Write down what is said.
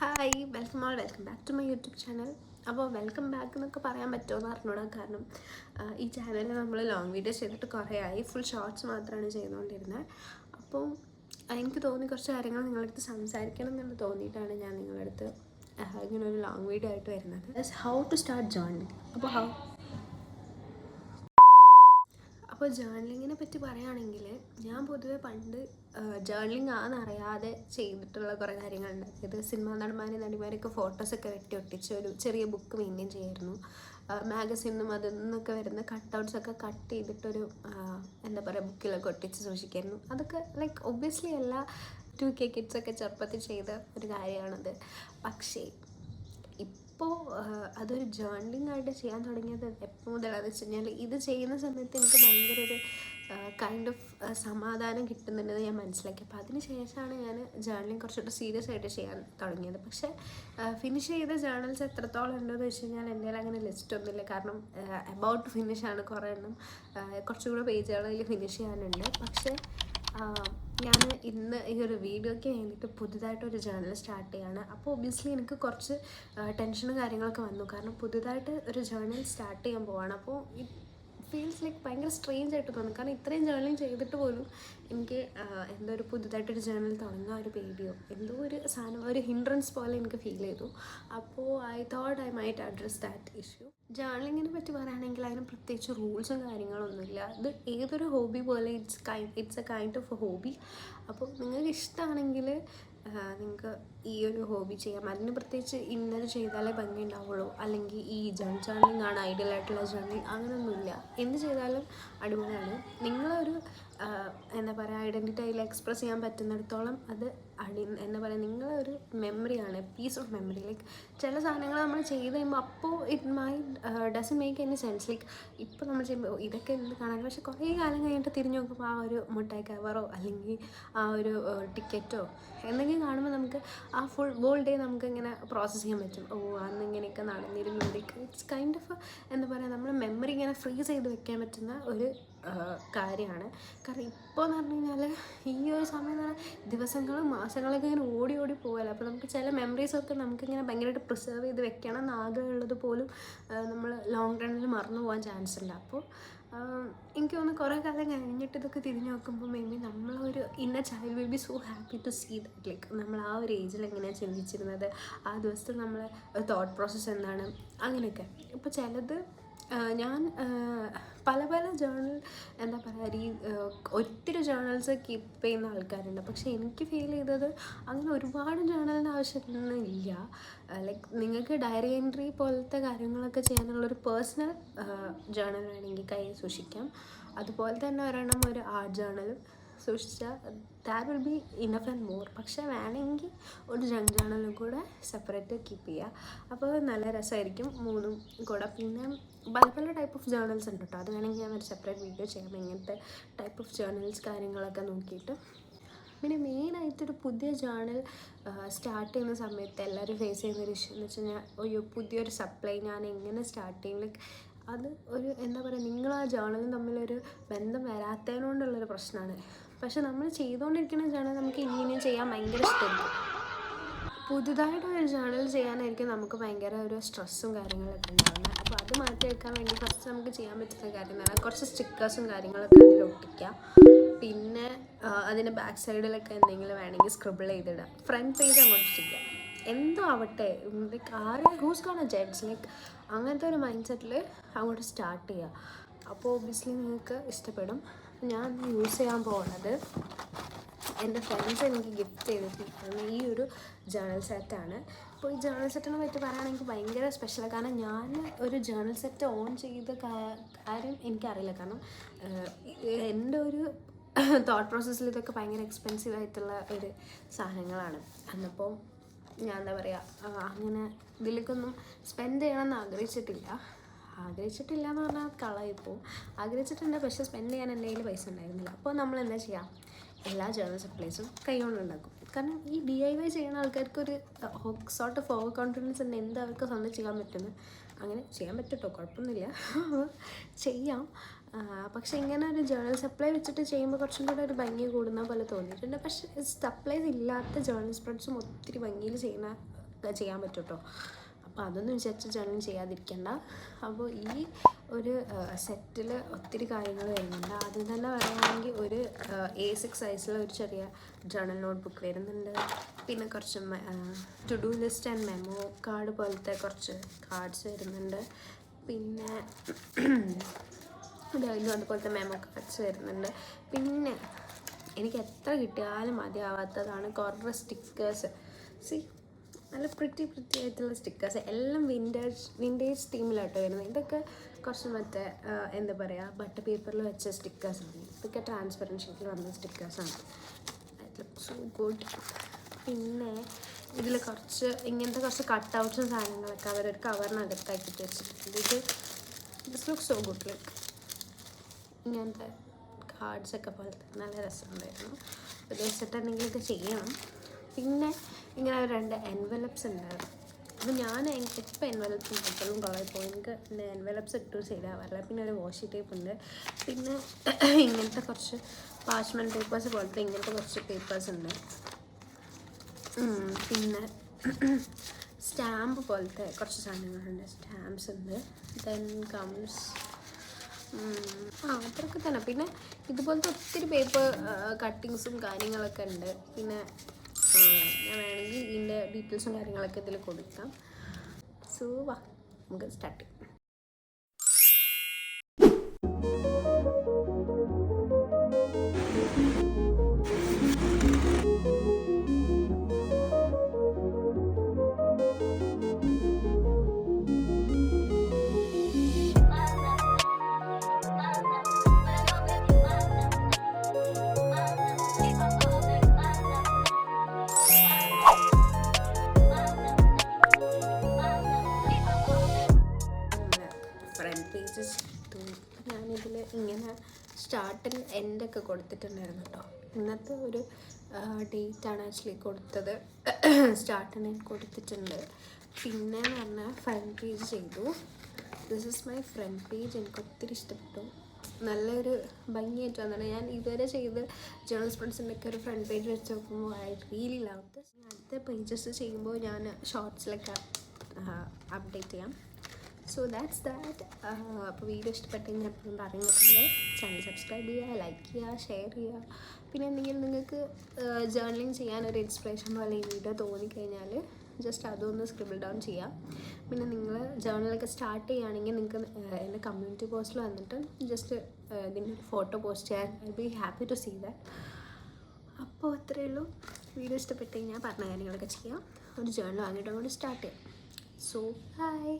Hi, welcome back to my YouTube channel. അപ്പോൾ welcome back എന്നൊക്കെ പറയാൻ പറ്റുമോ എന്ന് അറിഞ്ഞൂടാ. കാരണം ഈ ചാനലിൽ നമ്മൾ ലോങ് വീഡിയോസ് ചെയ്തിട്ട് കുറേ ആയി. ഫുൾ ഷോർട്സ് മാത്രമാണ് ചെയ്തുകൊണ്ടിരുന്നത്. അപ്പോൾ എനിക്ക് തോന്നി കുറച്ച് കാര്യങ്ങൾ നിങ്ങളടുത്ത് സംസാരിക്കണം എന്ന് തോന്നിയിട്ടാണ് ഞാൻ നിങ്ങളടുത്ത് ഇങ്ങനെ ഒരു ലോങ് വീഡിയോ ആയിട്ട് വരുന്നത്. How to start journaling. അപ്പോൾ ജേർണലിങ്ങിനെ പറ്റി പറയുകയാണെങ്കിൽ ഞാൻ പൊതുവെ പണ്ട് ജേർണലിംഗ് ആണെന്നറിയാതെ ചെയ്തിട്ടുള്ള കുറേ കാര്യങ്ങളുണ്ട്. ഇത് സിനിമാ നടിമാരൊക്കെ ഫോട്ടോസൊക്കെ വെട്ടി ഒട്ടിച്ച് ഒരു ചെറിയ ബുക്ക് മെയിൻറ്റെയിൻ ചെയ്യായിരുന്നു. മാഗസിനും അതിൽ നിന്നൊക്കെ വരുന്ന കട്ടൗട്ട്സൊക്കെ കട്ട് ചെയ്തിട്ടൊരു എന്താ പറയുക ബുക്കിലൊക്കെ ഒട്ടിച്ച് സൂക്ഷിക്കായിരുന്നു. അതൊക്കെ ലൈക്ക് ഒബ്വിയസ്ലി എല്ലാ 2K കിഡ്സൊക്കെ ചെറുപ്പത്തിൽ ചെയ്ത ഒരു കാര്യമാണത്. പക്ഷേ ഇപ്പോൾ അതൊരു ജേർണലിംഗ് ആയിട്ട് ചെയ്യാൻ തുടങ്ങിയത് എപ്പോൾ മുതലാണെന്ന് വെച്ച് കഴിഞ്ഞാൽ ഇത് ചെയ്യുന്ന സമയത്ത് എനിക്ക് ഭയങ്കര ഒരു കൈൻഡ് ഓഫ് സമാധാനം കിട്ടുന്നുണ്ടെന്ന് ഞാൻ മനസ്സിലാക്കി. അപ്പോൾ അതിന് ശേഷമാണ് ഞാൻ ജേർണലിംഗ് കുറച്ചുകൂടെ സീരിയസ് ആയിട്ട് ചെയ്യാൻ തുടങ്ങിയത്. പക്ഷേ ഫിനിഷ് ചെയ്ത ജേർണൽസ് എത്രത്തോളം ഉണ്ടെന്ന് വെച്ച് കഴിഞ്ഞാൽ എൻ്റെ അങ്ങനെ ലിസ്റ്റ് ഒന്നുമില്ല. കാരണം അബൌട്ട് ഫിനിഷാണ് കുറേ എണ്ണം. കുറച്ചുകൂടെ പേജുകൾ അതിൽ ഫിനിഷ് ചെയ്യാനുണ്ട്. പക്ഷേ ഞാൻ ഇന്ന് ഈ ഒരു വീഡിയോയ്ക്ക് വേണ്ടിയിട്ട് പുതുതായിട്ടൊരു ജേർണൽ സ്റ്റാർട്ട് ചെയ്യുകയാണ്. അപ്പോൾ ഒബ്വിയസ്ലി എനിക്ക് കുറച്ച് ടെൻഷനും കാര്യങ്ങളൊക്കെ വന്നു. കാരണം പുതുതായിട്ട് ഒരു ജേർണൽ സ്റ്റാർട്ട് ചെയ്യാൻ പോവാണ്. അപ്പോൾ ഫീൽസ് ലൈക്ക് ഭയങ്കര സ്ട്രേഞ്ച് ആയിട്ട് തോന്നും. കാരണം ഇത്രയും ജേർണലിങ് ചെയ്തിട്ട് പോലും എനിക്ക് എന്തോ ഒരു പുതുതായിട്ടൊരു ജേർണൽ തുടങ്ങാൻ ഒരു പേടിയോ എന്തോ ഒരു സാധനം ഒരു ഹിൻഡ്രൻസ് പോലെ എനിക്ക് ഫീൽ ചെയ്തു. അപ്പോൾ I thought I might address that issue. ജേർണലിങ്ങിനെ പറ്റി പറയുകയാണെങ്കിൽ അതിന് പ്രത്യേകിച്ച് റൂൾസും കാര്യങ്ങളൊന്നുമില്ല. ഇത് ഏതൊരു ഹോബി പോലെ it's A kind of A hobby. അപ്പോൾ നിങ്ങൾക്ക് ഇഷ്ടമാണെങ്കിൽ നിങ്ങൾക്ക് ഈ ഒരു ഹോബി ചെയ്യാം. അതിന് പ്രത്യേകിച്ച് ഇന്നത് ചെയ്താലേ ഭംഗി ഉണ്ടാവുള്ളൂ, അല്ലെങ്കിൽ ഈ ജേർണലിംഗ് ആണ് ഐഡിയൽ ആയിട്ടുള്ള ജേർണലിംഗ് അങ്ങനെയൊന്നുമില്ല. എന്ത് ചെയ്താലും അടിപൊളിയാണ്. നിങ്ങളൊരു എന്താ പറയുക ഐഡൻറ്റിറ്റി അതിൽ എക്സ്പ്രസ് ചെയ്യാൻ പറ്റുന്നിടത്തോളം അത് എന്താ പറയുക നിങ്ങളൊരു മെമ്മറിയാണ്, പീസ് ഓഫ് മെമ്മറി. ലൈക്ക് ചില സാധനങ്ങൾ നമ്മൾ ചെയ്ത് കഴിയുമ്പോൾ അപ്പോൾ it doesn't make any sense. Like ഇപ്പോൾ നമ്മൾ ചെയ്യുമ്പോൾ ഇതൊക്കെ എന്ത് കാണാൻ, പക്ഷേ കുറേ കാലം കഴിഞ്ഞിട്ട് തിരിഞ്ഞ് നോക്കുമ്പോൾ ആ ഒരു മുട്ടായി കവറോ അല്ലെങ്കിൽ ആ ഒരു ടിക്കറ്റോ എന്തെങ്കിലും കാണുമ്പോൾ നമുക്ക് ആ ഹോൾ ഡേ നമുക്കിങ്ങനെ പ്രോസസ്സ് ചെയ്യാൻ പറ്റും. അന്ന് ഇങ്ങനെയൊക്കെ നടന്നിരുന്നു. ഇറ്റ്സ് കൈൻഡ് ഓഫ് എന്താ പറയുക നമ്മുടെ മെമ്മറി ഇങ്ങനെ ഫ്രീസ് ചെയ്ത് വെക്കാൻ പറ്റുന്ന ഒരു കാര്യമാണ്. കാരണം ഇപ്പോൾ എന്ന് പറഞ്ഞു കഴിഞ്ഞാൽ ഈ ഒരു സമയം എന്ന് പറഞ്ഞാൽ ദിവസങ്ങളും മാസങ്ങളൊക്കെ ഇങ്ങനെ ഓടി പോകാമല്ലോ. അപ്പോൾ നമുക്ക് ചില മെമ്മറീസൊക്കെ നമുക്കിങ്ങനെ ഭയങ്കരമായിട്ട് പ്രിസർവ് ചെയ്ത് വെക്കണം എന്ന് ആഗ്രഹമുള്ളത് പോലും നമ്മൾ ലോങ് റണ്ണിൽ മറന്നു പോകാൻ ചാൻസ് ഉണ്ട്. അപ്പോൾ എനിക്ക് തോന്നുന്നു കുറേ കാലം കഴിഞ്ഞിട്ട് ഇതൊക്കെ തിരിഞ്ഞു നോക്കുമ്പോൾ മേ ബി നമ്മളൊരു inner child will be so happy to see that. Like നമ്മൾ ആ ഒരു ഏജിൽ എങ്ങനെയാണ് ചിന്തിച്ചിരുന്നത്, ആ ദിവസത്തെ നമ്മളെ തോട്ട് പ്രോസസ്സ് എന്താണ്, അങ്ങനെയൊക്കെ. ഇപ്പോൾ ചിലത് ഞാൻ പല ജേർണൽ എന്താ പറയുക ഒത്തിരി ജേർണൽസ് കീപ്പ് ചെയ്യുന്ന ആൾക്കാരുണ്ട്. പക്ഷേ എനിക്ക് ഫീൽ ചെയ്തത് അങ്ങനെ ഒരുപാട് ജേർണലിൻ്റെ ആവശ്യമൊന്നുമില്ല. ലൈക്ക് നിങ്ങൾക്ക് ഡയറി എൻട്രി പോലത്തെ കാര്യങ്ങളൊക്കെ ചെയ്യാനുള്ളൊരു പേഴ്സണൽ ജേർണൽ വേണമെങ്കിൽ കയ്യിൽ സൂക്ഷിക്കാം. അതുപോലെ തന്നെ ഒരെണ്ണം ഒരു ആർട്ട് ജേർണലും സൂക്ഷിച്ചാൽ that will be enough and more. പക്ഷേ വേണമെങ്കിൽ ഒരു ജങ്ക് ജേർണലും കൂടെ സെപ്പറേറ്റ് കീപ്പ് ചെയ്യുക. അപ്പോൾ നല്ല രസമായിരിക്കും മൂന്നും കൂടെ. പിന്നെ പല ടൈപ്പ് ഓഫ് ജേർണൽസ് ഉണ്ട് കേട്ടോ. അത് വേണമെങ്കിൽ ഞാൻ ഒരു സെപ്പറേറ്റ് വീഡിയോ ചെയ്യാം, ഇങ്ങനത്തെ ടൈപ്പ് ഓഫ് ജേർണൽസ് കാര്യങ്ങളൊക്കെ നോക്കിയിട്ട്. പിന്നെ മെയിനായിട്ടൊരു പുതിയ ജേർണൽ സ്റ്റാർട്ട് ചെയ്യുന്ന സമയത്ത് എല്ലാവരും ഫേസ് ചെയ്യുന്നൊരു ഇഷ്യൂ എന്ന് വെച്ച് കഴിഞ്ഞാൽ പുതിയൊരു സപ്ലൈ ഞാൻ എങ്ങനെ സ്റ്റാർട്ട് ചെയ്യും. ലൈക്ക് അത് ഒരു എന്താ പറയുക നിങ്ങൾ ആ ജേർണലും തമ്മിലൊരു ബന്ധം വരാത്തതിനോണ്ടുള്ളൊരു പ്രശ്നമാണ്. പക്ഷെ നമ്മൾ ചെയ്തുകൊണ്ടിരിക്കുന്ന ജേർണൽ നമുക്ക് ഇനിയും ചെയ്യാൻ ഭയങ്കര ഇഷ്ടമായിരിക്കും. പുതുതായിട്ടൊരു ജേർണൽ ചെയ്യാനായിരിക്കും നമുക്ക് ഭയങ്കര ഒരു സ്ട്രെസ്സും കാര്യങ്ങളൊക്കെ ഉണ്ടാകുന്നത്. അപ്പോൾ അത് മാറ്റി വെക്കാൻ വേണ്ടി ഫസ്റ്റ് നമുക്ക് ചെയ്യാൻ പറ്റുന്ന കാര്യം എന്ന് പറഞ്ഞാൽ കുറച്ച് സ്റ്റിക്കേഴ്സും കാര്യങ്ങളൊക്കെ അതിൽ ഒട്ടിക്കുക. പിന്നെ അതിൻ്റെ ബാക്ക് സൈഡിലൊക്കെ എന്തെങ്കിലും വേണമെങ്കിൽ സ്ക്രിബിൾ ചെയ്തിടുക. ഫ്രണ്ട് പേജ് അങ്ങോട്ട് ചെയ്യുക. എന്തോ ആവട്ടെ, like who's gonna judge, like അങ്ങനത്തെ ഒരു മൈൻഡ് സെറ്റിൽ അങ്ങോട്ട് സ്റ്റാർട്ട് ചെയ്യുക. അപ്പോൾ ഒബ്വിയസ്ലി നിങ്ങൾക്ക് ഇഷ്ടപ്പെടും. ഞാൻ യൂസ് ചെയ്യാൻ പോകുന്നത് എൻ്റെ ഫ്രണ്ട്സ് എനിക്ക് ഗിഫ്റ്റ് ചെയ്തിട്ടുള്ള ഈ ഒരു ജേർണൽ സെറ്റാണ്. അപ്പോൾ ഈ ജേർണൽ സെറ്റിനെ പറ്റി പറയുകയാണെങ്കിൽ ഭയങ്കര സ്പെഷ്യലാണ്. കാരണം ഞാൻ ഒരു ജേർണൽ സെറ്റ് ഓൺ ചെയ്ത കാര്യം എനിക്കറിയില്ല. കാരണം എൻ്റെ ഒരു തോട്ട് പ്രോസസ്സിൽ ഇതൊക്കെ ഭയങ്കര എക്സ്പെൻസീവ് ആയിട്ടുള്ള ഒരു സാധനങ്ങളാണ്. അന്നപ്പോൾ ഞാൻ എന്താ പറയുക അങ്ങനെ ഇതിലേക്കൊന്നും സ്പെൻഡ് ചെയ്യണമെന്ന് ആഗ്രഹിച്ചിട്ടില്ല എന്ന് പറഞ്ഞാൽ കളയിപ്പോൾ ആഗ്രഹിച്ചിട്ടുണ്ട്. പക്ഷേ സ്പെൻഡ് ചെയ്യാൻ എൻ്റെ കയ്യിൽ പൈസ ഉണ്ടായിരുന്നില്ല. അപ്പോൾ നമ്മൾ എന്താ ചെയ്യുക, എല്ലാ ജേർണൽ സപ്ലൈസും കൈകൊണ്ട് ഉണ്ടാക്കും. കാരണം ഈ DIY ചെയ്യുന്ന ആൾക്കാർക്ക് ഒരു സോർട്ട് ഓഫ് ഓവർ കോൺഫിഡൻസ് ഉണ്ട്, എന്ത് അവർക്ക് സ്വന്തം ചെയ്യാൻ പറ്റുന്നു. അങ്ങനെ ചെയ്യാൻ പറ്റുമോ, കുഴപ്പമൊന്നുമില്ല, ചെയ്യാം. പക്ഷേ ഇങ്ങനെ ഒരു ജേർണൽ സപ്ലൈ വെച്ചിട്ട് ചെയ്യുമ്പോൾ കുറച്ചും കൂടെ ഒരു ഭംഗി കൂടുന്ന പോലെ തോന്നിയിട്ടുണ്ട്. പക്ഷേ സപ്ലൈസ് ഇല്ലാത്ത ജേർണൽ സ്പ്രെഡ്സും ഒത്തിരി ഭംഗിയിൽ ചെയ്യുന്ന ചെയ്യാൻ പറ്റും കേട്ടോ. അപ്പോൾ അതൊന്നും വിചാരിച്ച് ജേർണലിങ് ചെയ്യാതിരിക്കണ്ട. അപ്പോൾ ഈ ഒരു സെറ്റിൽ ഒത്തിരി കാര്യങ്ങൾ വരുന്നുണ്ട്. ആദ്യം തന്നെ പറയുകയാണെങ്കിൽ ഒരു A6 സൈസിലുള്ള ഒരു ചെറിയ ജേർണൽ നോട്ട് ബുക്ക് വരുന്നുണ്ട്. പിന്നെ കുറച്ച് to do list and memo card പോലത്തെ കുറച്ച് കാർഡ്സ് വരുന്നുണ്ട്. പിന്നെ ഇതായാലും അതുപോലത്തെ മെമ്മോ കാർഡ്സ് വരുന്നുണ്ട്. പിന്നെ എനിക്ക് എത്ര കിട്ടിയാലും മതിയാവാത്തതാണ് കുറേ സ്റ്റിക്കേഴ്സ്. നല്ല പ്രിറ്റി ആയിട്ടുള്ള സ്റ്റിക്കേഴ്സ്, എല്ലാം വിൻറ്റേജ് തീമിലാട്ടോ വരുന്നത്. ഇതൊക്കെ കുറച്ച് മറ്റേ എന്താ പറയുക, ബട്ടർ പേപ്പറിൽ വെച്ച സ്റ്റിക്കേഴ്സാണ്. ഇതൊക്കെ ട്രാൻസ്പെറൻറ്റ് ഷീറ്റിൽ വന്ന സ്റ്റിക്കേഴ്സാണ്. It look so good. പിന്നെ ഇതിൽ ഇങ്ങനത്തെ കുറച്ച് കട്ടൗട്ട്സും സാധനങ്ങളൊക്കെ അവരൊരു കവറിനകത്താക്കിയിട്ട് വെച്ചിട്ടുണ്ട്. This look so good. Like ഇങ്ങനത്തെ കാർഡ്സൊക്കെ പോലത്തെ നല്ല രസമുണ്ടായിരുന്നു. ഒരു ദിവസത്തെ എന്തെങ്കിലുമൊക്കെ ചെയ്യണം. പിന്നെ ഇങ്ങനെ 2 എൻവലപ്സ് ഉണ്ട്. അപ്പോൾ ഞാൻ ഇപ്പോൾ എൻവലപ്സ് ഉണ്ടാക്കലും കളയിൽ പോയി. എനിക്ക് എൻവലപ്സ് ഇട്ട് ശരിയാവാറില്ല. പിന്നെ ഒരു വാഷി ടേപ്പ് ഉണ്ട്. പിന്നെ ഇങ്ങനത്തെ കുറച്ച് പാർച്ച്മെൻറ്റ് പേപ്പേഴ്സ് പോലത്തെ ഇങ്ങനത്തെ കുറച്ച് പേപ്പേഴ്സ് ഉണ്ട്. പിന്നെ സ്റ്റാമ്പ് പോലത്തെ കുറച്ച് സാധനങ്ങളുണ്ട്, സ്റ്റാമ്പ്സ് ഉണ്ട്. ദെൻ കംസ് അത്രയൊക്കെ തന്നെ. പിന്നെ ഇതുപോലത്തെ ഒത്തിരി പേപ്പർ കട്ടിങ്സും കാര്യങ്ങളൊക്കെ ഉണ്ട്. പിന്നെ ഞാൻ വേണമെങ്കിൽ ഇതിൻ്റെ ഡീറ്റെയിൽസും കാര്യങ്ങളൊക്കെ ഇതിൽ കൊടുക്കാം. സോ വാ നമുക്ക് സ്റ്റാർട്ട് ചെയ്യാം. ഫ്രണ്ട് പേജസ് ഞാനിതിൽ ഇങ്ങനെ സ്റ്റാർട്ട് ആൻഡ് എൻഡൊക്കെ കൊടുത്തിട്ടുണ്ടായിരുന്നു കേട്ടോ. ഇന്നത്തെ ഒരു ഡേറ്റാണ് ആക്ച്വലി കൊടുത്തത്. സ്റ്റാർട്ട് ആൻഡ് എൻഡ് കൊടുത്തിട്ടുണ്ട്. പിന്നെ എന്ന് പറഞ്ഞാൽ ഫ്രണ്ട് പേജ് ചെയ്തു. This is my friend page. എനിക്ക് ഒത്തിരി ഇഷ്ടപ്പെട്ടു. നല്ലൊരു ഭംഗിയായിട്ട് വന്നിട്ട് ഞാൻ ഇതുവരെ ചെയ്ത് ജേർണൽ സ്പ്രെഡ്സിൻ്റെ ഒക്കെ ഒരു ഫ്രണ്ട് പേജ് വെച്ച് നോക്കുമ്പോൾ ഐ റിയലി ലവ് ദിസ്. അടുത്ത പേജസ് ചെയ്യുമ്പോൾ ഞാൻ ഷോർട്സിലൊക്കെ അപ്ഡേറ്റ് ചെയ്യാം. So that's that. അപ്പോൾ വീഡിയോ ഇഷ്ടപ്പെട്ടെങ്കിൽ എപ്പോഴും പറയുന്നത് ചാനൽ സബ്സ്ക്രൈബ് ചെയ്യുക, ലൈക്ക് ചെയ്യുക, ഷെയർ ചെയ്യുക. പിന്നെ എന്തെങ്കിലും നിങ്ങൾക്ക് ജേർണലിങ് ചെയ്യാനൊരു ഇൻസ്പിറേഷൻ പോലെ ഈ വീഡിയോ തോന്നിക്കഴിഞ്ഞാൽ ജസ്റ്റ് അതൊന്ന് സ്ക്രിബിൾ ഡൗൺ ചെയ്യാം. പിന്നെ നിങ്ങൾ ജേർണലൊക്കെ സ്റ്റാർട്ട് ചെയ്യുകയാണെങ്കിൽ നിങ്ങൾക്ക് എൻ്റെ കമ്മ്യൂണിറ്റി പോസ്റ്റിൽ വന്നിട്ട് ജസ്റ്റ് ഇതിൻ്റെ ഒരു ഫോട്ടോ പോസ്റ്റ് ചെയ്യാൻ I be happy to see that. അപ്പോൾ അത്രയേ ഉള്ളൂ. വീഡിയോ ഇഷ്ടപ്പെട്ട് കഴിഞ്ഞാൽ പറഞ്ഞ കാര്യങ്ങളൊക്കെ ചെയ്യാം. ഒരു ജേർണൽ വാങ്ങിയിട്ട് അങ്ങോട്ട് സ്റ്റാർട്ട് ചെയ്യാം. So by.